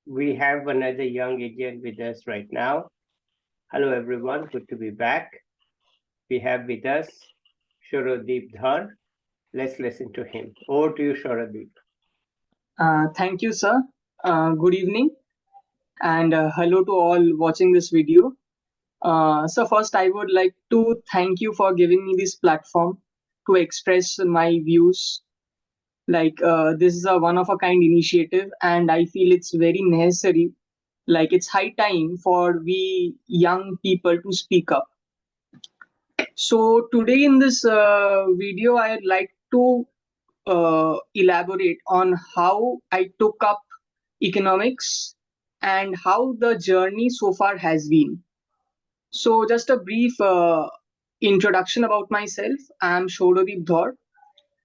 we have another young Indian with us right now. Hello, everyone. Good to be back. We have with us Souradeep Dhar. Let's listen to him. Over to you, Souradeep. Thank you, sir. Good evening, and hello to all watching this video. So first, I would like to thank you for giving me this platform to express my views. This is a one-of-a-kind initiative, and I feel it's very necessary. Like it's high time for we young people to speak up. So today in this video, I'd like to elaborate on how I took up economics and how the journey so far has been. So, just a brief introduction about myself. I'm Souradeep Dhar,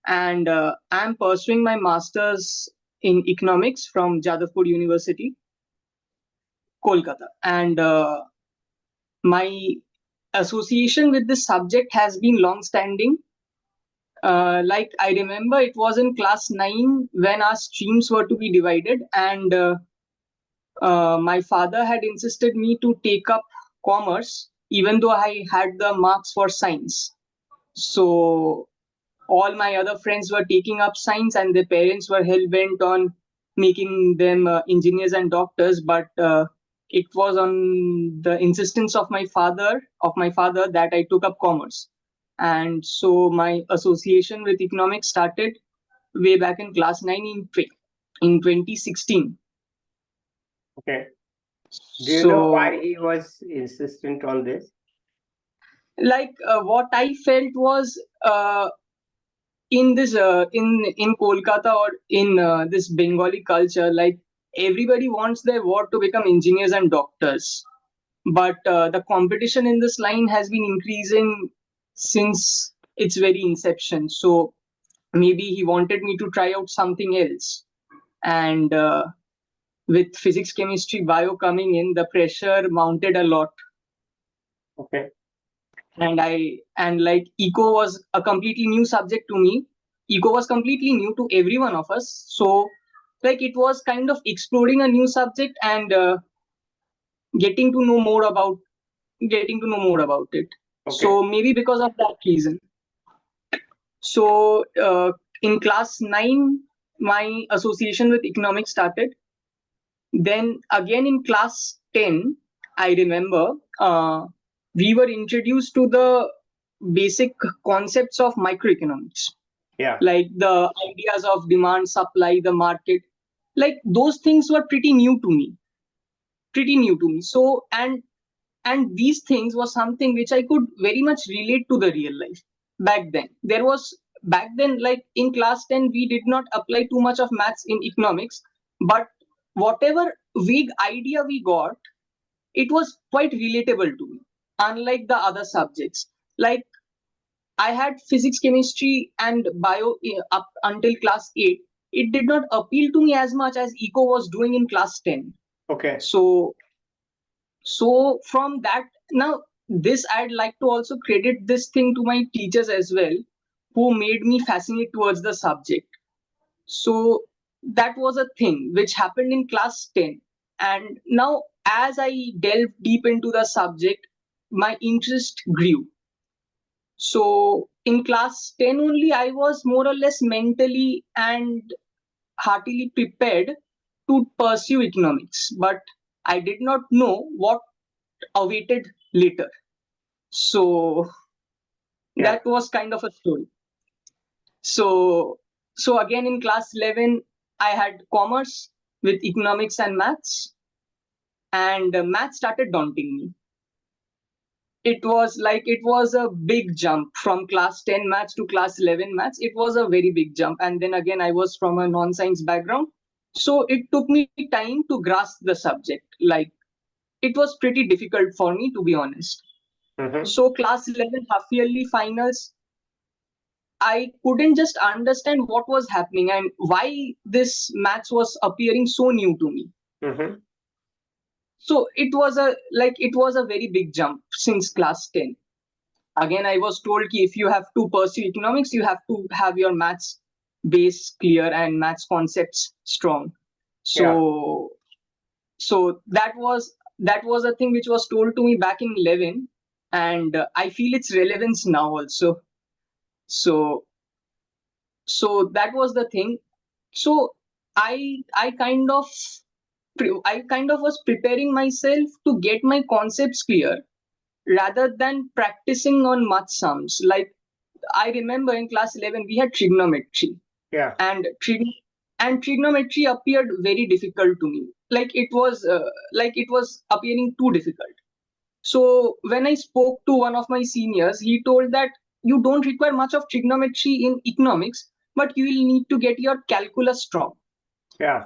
and I'm pursuing my master's in economics from Jadavpur University, Kolkata. And my association with this subject has been long standing. Like I remember, it was in class 9 when our streams were to be divided, and my father had insisted me to take up commerce even though I had the marks for science. So all my other friends were taking up science and their parents were hell bent on making them engineers and doctors, but it was on the insistence of my father that I took up commerce. And so my association with economics started way back in class 9 in 2016. Okay. Do you know why So he was insistent on this? what I felt was in this in Kolkata or in this Bengali culture, like everybody wants their ward to become engineers and doctors, but the competition in this line has been increasing since its very inception. So maybe he wanted me to try out something else, and with physics, chemistry, bio coming in, the pressure mounted a lot. Okay. And like eco was a completely new subject to me. Eco was completely new to every one of us. So like it was kind of exploring a new subject and getting to know more about it. Okay. So maybe because of that reason. So in class 9, my association with economics started. Then again in class 10, I remember we were introduced to the basic concepts of microeconomics, Yeah. like the ideas of demand, supply, the market. Like those things were pretty new to me. So and these things was something which I could very much relate to the real life back then. Back then, like in class 10, we did not apply too much of maths in economics, but whatever vague idea we got, it was quite relatable to me, unlike the other subjects. Like I had physics, chemistry, and bio up until class 8. It did not appeal to me as much as eco was doing in class 10. Okay. So from that, now this I'd like to also credit this thing to my teachers as well, who made me fascinate towards the subject. So that was a thing which happened in class 10. And now as I delved deep into the subject, my interest grew. So in class 10 only, I was more or less mentally and heartily prepared to pursue economics, but I did not know what awaited later. So Yeah. that was kind of a story. So again in class 11, I had commerce with economics and maths, and math started daunting me. It was a big jump from class 10 maths to class 11 maths. It was a very big jump, and then again I was from a non-science background, so it took me time to grasp the subject. Like it was pretty difficult for me, to be honest. Mm-hmm. So class 11 half yearly finals, I couldn't just understand what was happening and why this maths was appearing so new to me. Mm-hmm. So it was a very big jump since class 10. Again, I was told ki if you have to pursue economics, you have to have your maths base clear and maths concepts strong. Yeah. So So that was a thing which was told to me back in 11, and I feel its relevance now also. So so that was the thing. So I kind of was preparing myself to get my concepts clear rather than practicing on much sums. Like I remember in class 11 we had trigonometry, Yeah. and trigonometry appeared very difficult to me. Like it was appearing too difficult. So when I spoke to one of my seniors, he told that you don't require much of trigonometry in economics, but you will need to get your calculus strong. Yeah.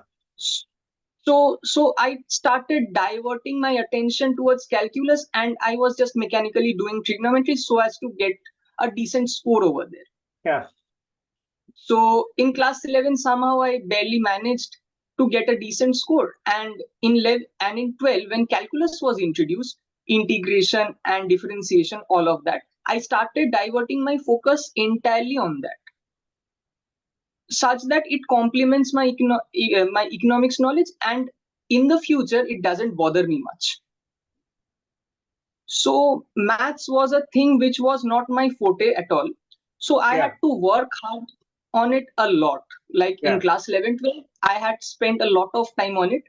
So I started diverting my attention towards calculus, and I was just mechanically doing trigonometry so as to get a decent score over there. Yeah. So in class 11, somehow I barely managed to get a decent score. And in 12, when calculus was introduced, integration and differentiation, all of that, I started diverting my focus entirely on that, such that it complements my economics knowledge, and in the future it doesn't bother me much. So maths was a thing which was not my forte at all. So I Yeah. had to work hard on it a lot. Like in Yeah. class 11, 12, I had spent a lot of time on it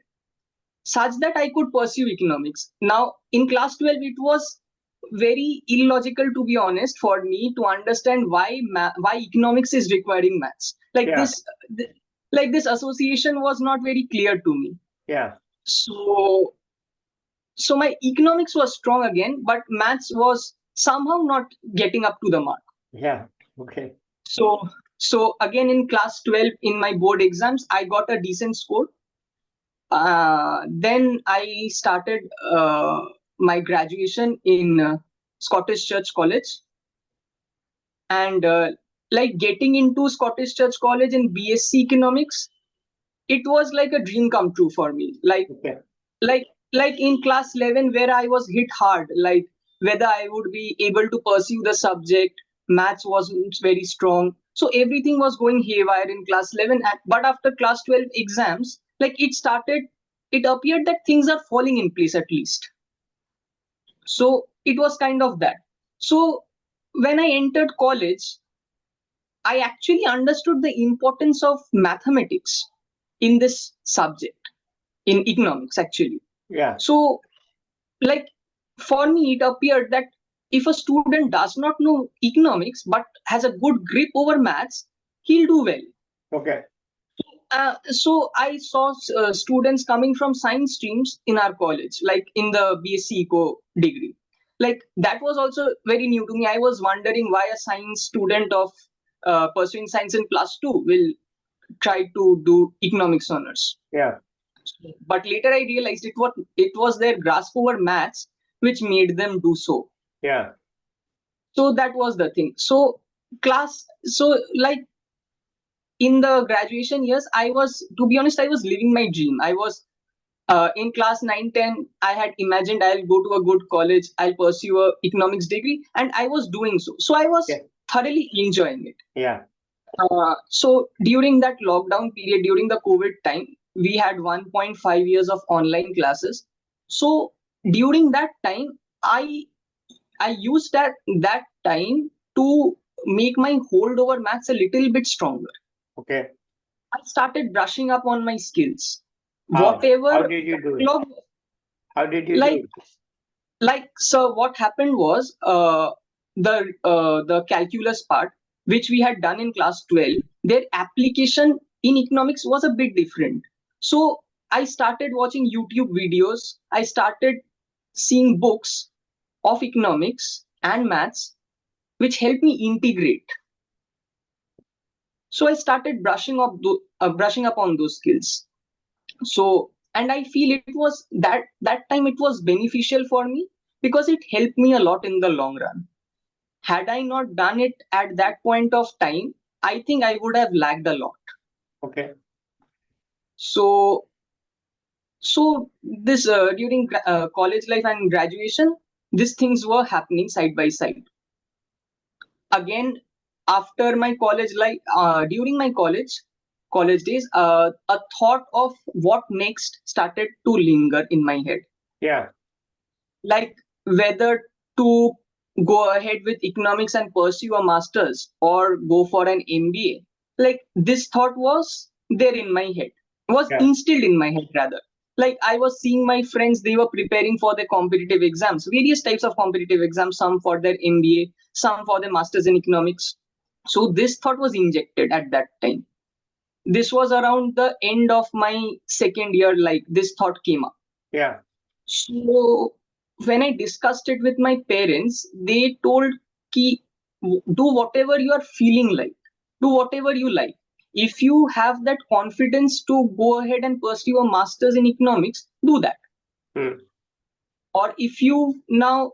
such that I could pursue economics. Now in class 12, it was very illogical, to be honest, for me to understand why economics is requiring maths. Yeah. Like this association was not very clear to me. Yeah. So so my economics was strong again, but maths was somehow not getting up to the mark. Yeah. Okay. So again in class 12 in my board exams I got a decent score. Then I started my graduation in Scottish Church College, and like getting into Scottish Church College in BSc economics, it was like a dream come true for me. Okay. like like in class 11 where I was hit hard, like whether I would be able to pursue the subject. Maths wasn't very strong, so everything was going haywire in class 11. But after class 12 exams, like it appeared that things are falling in place at least. So it was kind of that. So when I entered college, I actually understood the importance of mathematics in this subject, in economics actually. Yeah. So like for me it appeared that if a student does not know economics but has a good grip over maths, he'll do well. Okay. So I saw students coming from science streams in our college, like in the BSc eco degree. Like that was also very new to me. I was wondering why a science student of pursuing science in plus 2 will try to do economics honors. Yeah. But later I realized it was their grasp over maths which made them do so. Yeah. So that was the thing. So like in the graduation years, I was, to be honest, I was living my dream. I was in class 9, 10. I had imagined I'll go to a good college, I'll pursue a economics degree, and I was doing so. So I was Yeah. thoroughly enjoying it. Yeah. So during that lockdown period, during the COVID time, we had 1.5 years of online classes. So during that time, I used that time to make my hold over maths a little bit stronger. Okay. I started brushing up on my skills. How? How Whatever did you do it? backlog, How did you do like it? so what happened was the calculus part which we had done in class 12, their application in economics was a bit different. So I started watching YouTube videos, I started seeing books of economics and maths which helped me integrate. So I started brushing up on those skills. So, and I feel it was that time it was beneficial for me because it helped me a lot in the long run. Had I not done it at that point of time, I think I would have lagged a lot. Okay. So this during college life and graduation, these things were happening side by side. Again, after my college life, during my college, college days, a thought of what next started to linger in my head. Yeah. Like whether to go ahead with economics and pursue a master's or go for an MBA. Like this thought was there in my head, was Yeah. instilled in my head rather. Like I was seeing my friends, they were preparing for their competitive exams, various types of competitive exams, some for their MBA, some for their masters in economics. So this thought was injected at that time. This was around the end of my second year, like this thought came up. Yeah. So when I discussed it with my parents, they told ki do whatever you are feeling like, do whatever you like. If you have that confidence to go ahead and pursue a master's in economics, do that. Hmm. Or if you now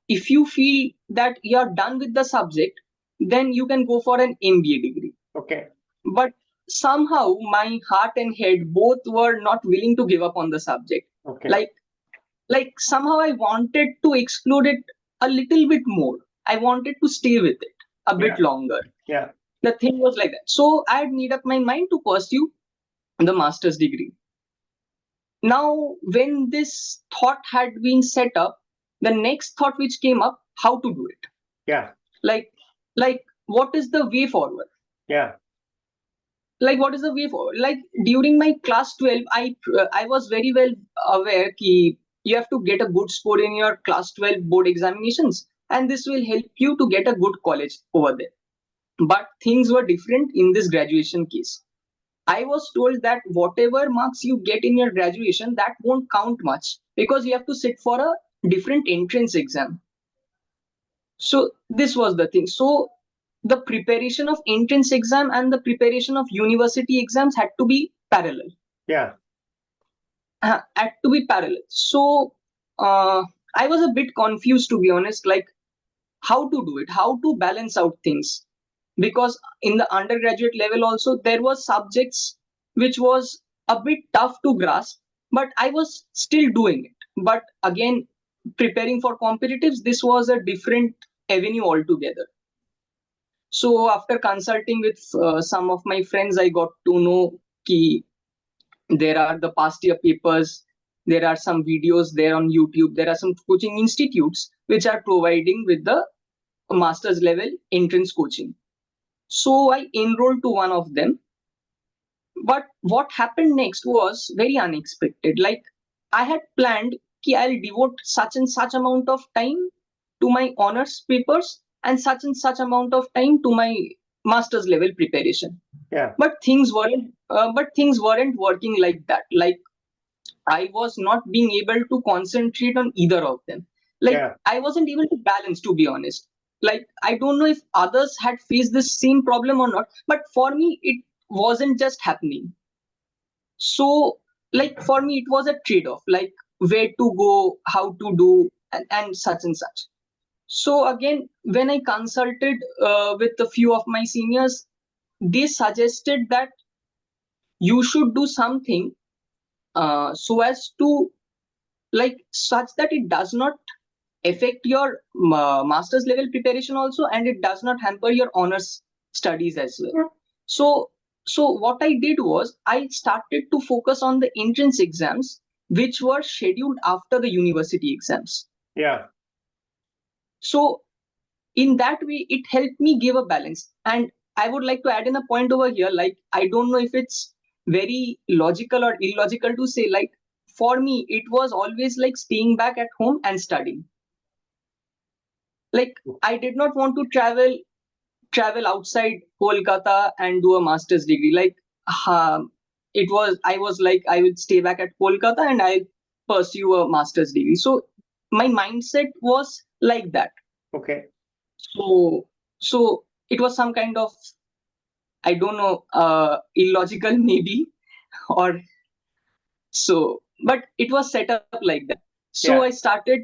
if you feel that you are done with the subject, then you can go for an MBA degree. Okay. But somehow my heart and head both were not willing to give up on the subject. Okay. Like somehow I wanted to explore it a little bit more. I wanted to stay with it a bit Yeah. longer. Yeah. The thing was like that. So I had made up my mind to pursue the master's degree. Now, when this thought had been set up, the next thought which came up, how to do it. Yeah. Like, like what is the way forward? Yeah. Like what is the way forward? Like during my class 12, I was very well aware ki you have to get a good score in your class 12 board examinations, and this will help you to get a good college over there. But things were different in this graduation case. I was told that whatever marks you get in your graduation, that won't count much because you have to sit for a different entrance exam. So this was the thing. So the preparation of entrance exam and the preparation of university exams had to be parallel. Yeah. Had to be parallel. So I was a bit confused, to be honest, like how to do it, how to balance out things. Because in the undergraduate level also there were subjects which was a bit tough to grasp, but I was still doing it. But again, preparing for competitives, this was a different avenue altogether. So after consulting with some of my friends, I got to know ki there are the past year papers, there are some videos there on YouTube, there are some coaching institutes which are providing with the master's level entrance coaching. So I enrolled to one of them. But what happened next was very unexpected. Like I had planned ki I'll devote such and such amount of time to my honors papers and such amount of time to my master's level preparation. Yeah. But things weren't working like that. Like I was not being able to concentrate on either of them. Like Yeah. I wasn't able to balance, to be honest. Like I don't know if others had faced this same problem or not, but for me it wasn't just happening. So like for me it was a trade-off, like where to go, how to do, and such and such. So again, when I consulted with a few of my seniors, they suggested that you should do something so as to like such that it does not affect your master's level preparation also, and it does not hamper your honors studies as well. So what I did was I started to focus on the entrance exams which were scheduled after the university exams. Yeah. So in that way it helped me give a balance. And I would like to add in a point over here, like I don't know if it's very logical or illogical to say, like for me it was always like staying back at home and studying. Like I did not want to travel outside Kolkata and do a master's degree. Like I was like I would stay back at Kolkata and I pursue a master's degree. So my mindset was like that. Okay. So it was some kind of, I don't know, illogical maybe, or so, but it was set up like that. So Yeah. I started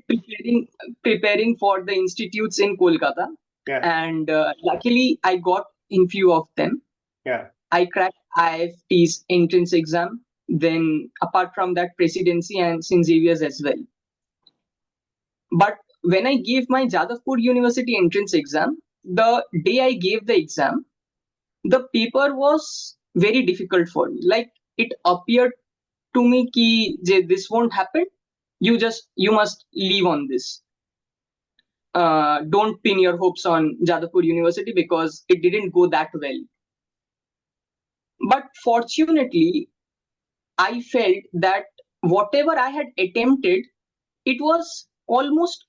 preparing for the institutes in Kolkata, Yeah. and luckily I got in few of them. Yeah. I cracked IFT's entrance exam. Then apart from that, presidency and St. Xavier's as well. But when I gave my Jadavpur University entrance exam, the day I gave the exam, the paper was very difficult for me. Like it appeared to me ki this won't happen. You must leave on this. Don't pin your hopes on Jadavpur University because it didn't go that well. But fortunately, I felt that whatever I had attempted, it was almost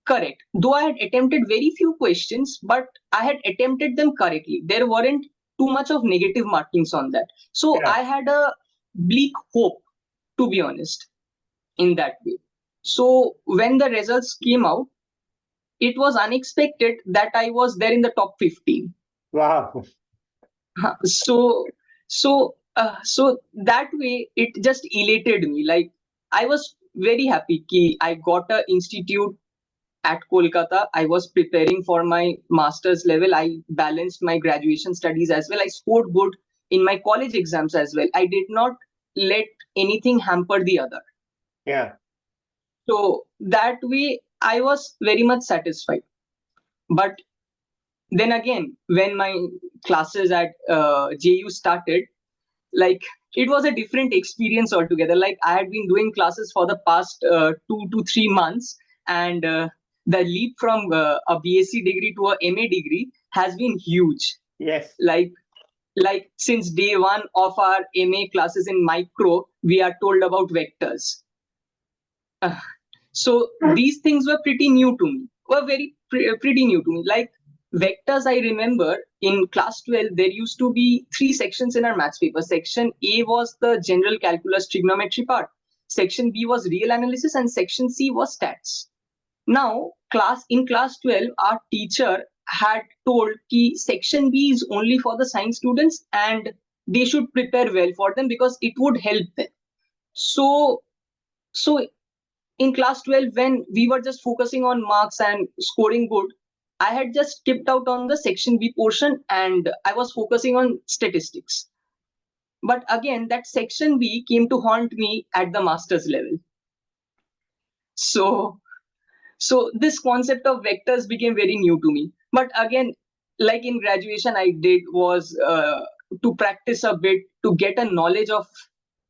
correct. Though I had attempted very few questions, but I had attempted them correctly. There weren't too much of negative markings on that. So Yeah. I had a bleak hope, to be honest, in that way. So when the results came out, it was unexpected that I was there in the top 15. Wow. So so that way it just elated me. Like I was very happy ki I got a institute at Kolkata. I was preparing for my master's level. I balanced my graduation studies as well. I scored good in my college exams as well. I did not let anything hamper the other. Yeah. So that way I was very much satisfied. But then again, when my classes at JU started, like it was a different experience altogether. Like I had been doing classes for the past 2 to 3 months, and the leap from a BSc degree to a MA degree has been huge. Yes. Like since day one of our MA classes in micro, we are told about vectors. Uh, so these things were pretty new to me. Were pretty new to me. Like vectors, I remember in class 12 there used to be three sections in our maths paper. Section A was the general calculus trigonometry part. Section B was real analysis, and section C was stats. Now, class 12, our teacher had told कि section B is only for the science students and they should prepare well for them because it would help them. So in class 12, when we were just focusing on marks and scoring good, I had just skipped out on the section B portion and I was focusing on statistics. But again, that section B came to haunt me at the master's level. So this concept of vectors became very new to me. But again, like in graduation, I did was to practice a bit to get a knowledge of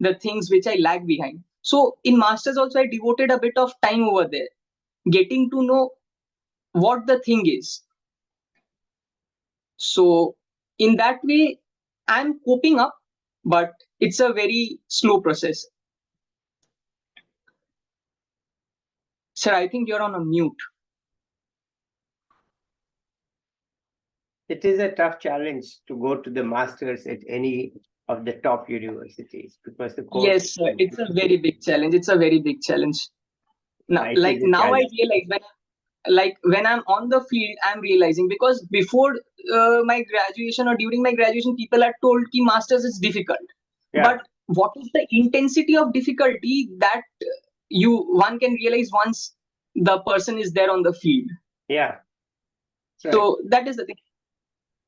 the things which I lag behind. So in masters also, I devoted a bit of time over there, getting to know what the thing is. So in that way, I'm coping up, but it's a very slow process. Sir, I think you're on a mute. It is a tough challenge to go to the masters at any of the top universities because the course. Yes, sir, it's a very big challenge. It's a very big challenge. Now, It like is a now I challenge. realize when I'm on the field, I'm realizing because before my graduation or during my graduation, people had told ki masters is difficult. Yeah. But what is the intensity of difficulty that one can realize once the person is there on the field. Yeah. That's right. So that is the thing.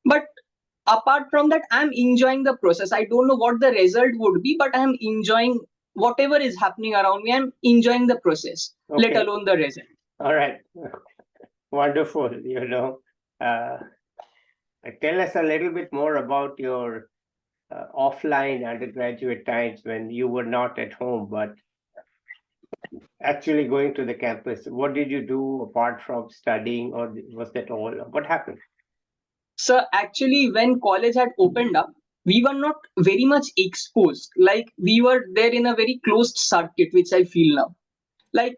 But apart from that, I'm enjoying the process. I don't know what the result would be, but I'm enjoying whatever is happening around me. I'm enjoying the process, let Okay. alone the result. All right. Wonderful. Tell us a little bit more about your offline undergraduate times when you were not at home, but actually going to the campus. What did you do apart from studying, or was that all? What happened? So actually, when college had opened up, we were not very much exposed. Like we were there in a very closed circuit, which I feel now. Like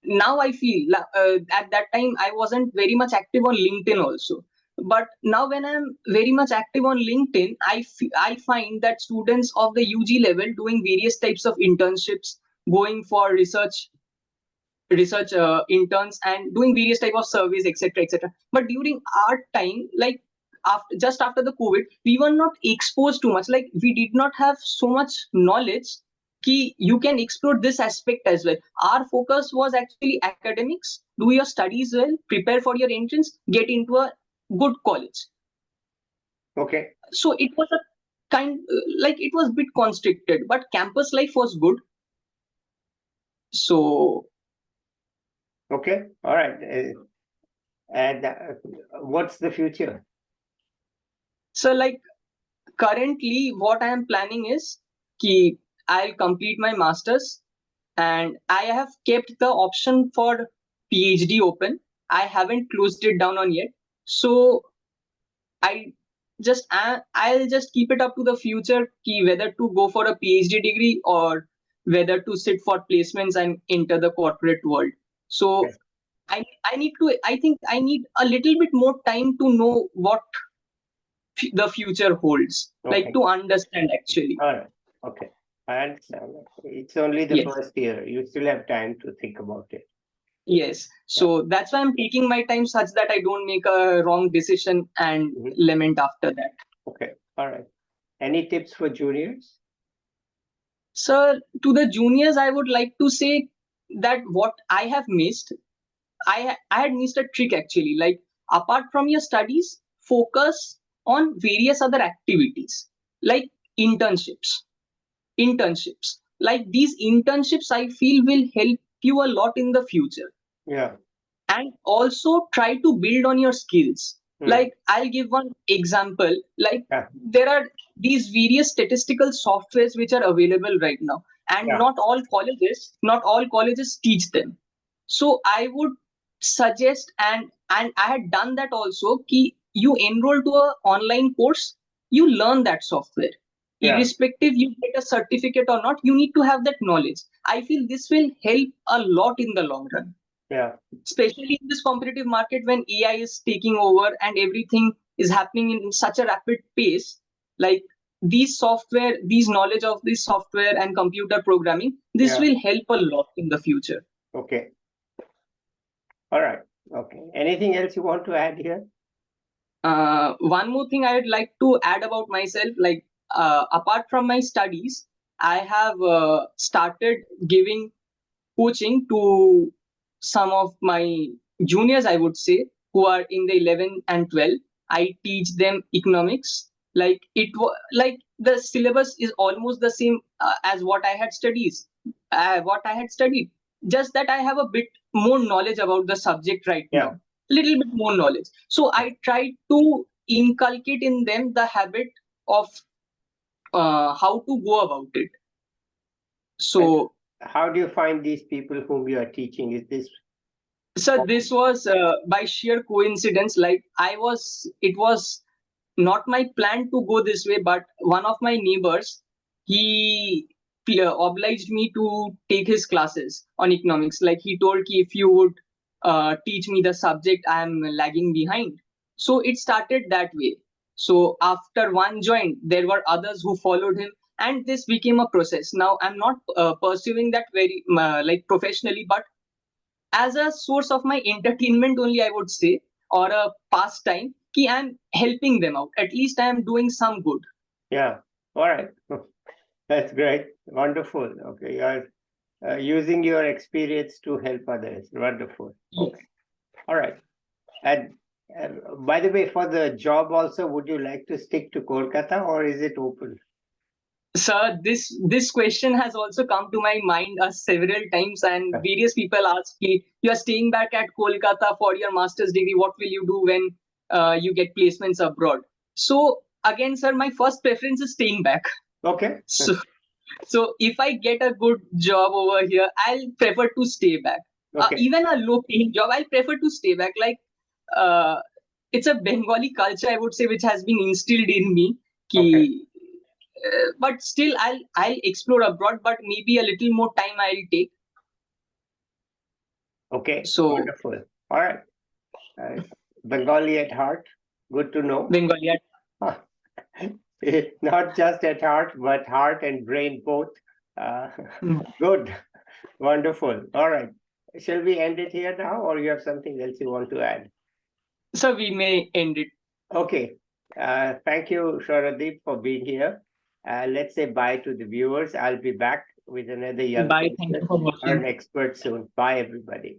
now I feel at that time I wasn't very much active on LinkedIn also. But now when I'm very much active on LinkedIn, I find that students of the UG level doing various types of internships, going for research interns and doing various type of surveys, etc. But during our time, like just after the COVID, we were not exposed too much. Like we did not have so much knowledge ki you can explore this aspect as well. Our focus was actually academics, do your studies well, prepare for your entrance, get into a good college. Okay. So it was a like it was a bit constricted, but campus life was good. So Okay. All right. And what's the future? so like currently what I am planning is ki I'll complete my masters, and I have kept the option for PhD open. I haven't closed it down on yet. So I'll just keep it up to the future ki whether to go for a PhD degree or whether to sit for placements and enter the corporate world. So Yes. I think I need a little bit more time to know what the future holds, like Okay. to understand actually. All right. Okay. I understand. It's only the Yes. first year. You still have time to think about it. Yes. Yeah. So that's why I'm taking my time such that I don't make a wrong decision and Mhm. lament after that. Okay. All right. Any tips for juniors? So to the juniors, I would like to say that what I have missed, I had missed a trick actually. Like apart from your studies, focus on various other activities like internships. Internships. Like these internships, I feel will help you a lot in the future. Yeah. And also try to build on your skills. Hmm. Like I'll give one example. Like Yeah. there are these various statistical softwares which are available right now, and Yeah. not all colleges teach them. So I would suggest, and I had done that also, ki you enroll to a online course, you learn that software, Yeah. irrespective you get a certificate or not, you need to have that knowledge. I feel this will help a lot in the long run, Yeah. especially in this competitive market when AI is taking over and everything is happening in such a rapid pace. Like these knowledge of this software and computer programming, this Yeah. will help a lot in the future. Okay. All right. Okay. Anything else you want to add here? One more thing I would like to add about myself, like apart from my studies, I have started giving coaching to some of my juniors, I would say, who are in the 11 and 12. I teach them economics. Like like the syllabus is almost the same as what I had studied. Just that I have a bit more knowledge about the subject right Yeah. now, little bit more knowledge. So I try to inculcate in them the habit of how to go about it. And So how do you find these people whom you are teaching? Is this so this was by sheer coincidence. Like it was not my plan to go this way, but one of my neighbors, he obliged me to take his classes on economics. Like he told ki if you would teach me the subject, I am lagging behind. So it started that way. So after one joined, there were others who followed him, and this became a process. Now I'm not pursuing that very like professionally, but as a source of my entertainment only, I would say, or a pastime, ki I'm helping them out. At least I am doing some good. Yeah. All right. That's great. Wonderful. Okay. You are using your experience to help others. Wonderful. Okay. All right. And by the way, for the job also, would you like to stick to Kolkata or is it open? Sir, this question has also come to my mind several times, and various people ask me, you are staying back at Kolkata for your master's degree. What will you do when you get placements abroad? So again, sir, my first preference is staying back. Okay. So so if I get a good job over here, I'll prefer to stay back. Okay. Even a low paying job, I'll prefer to stay back. Like uh, it's a Bengali culture, I would say, which has been instilled in me. Okay. Ki, but still, I'll explore abroad, but maybe a little more time I'll take. Okay. So Wonderful. All right. Bengali at heart. Good to know. Bengali. Not just at heart, but heart and brain both. Uh, Hmm. good. Wonderful. All right. Shall we end it here now, or you have something else you want to add? So we may end it. Okay. Thank you, Souradeep, for being here. Let's say bye to the viewers. I'll be back with another young Bye. Thank you person for or an watching. expert soon. Bye, everybody.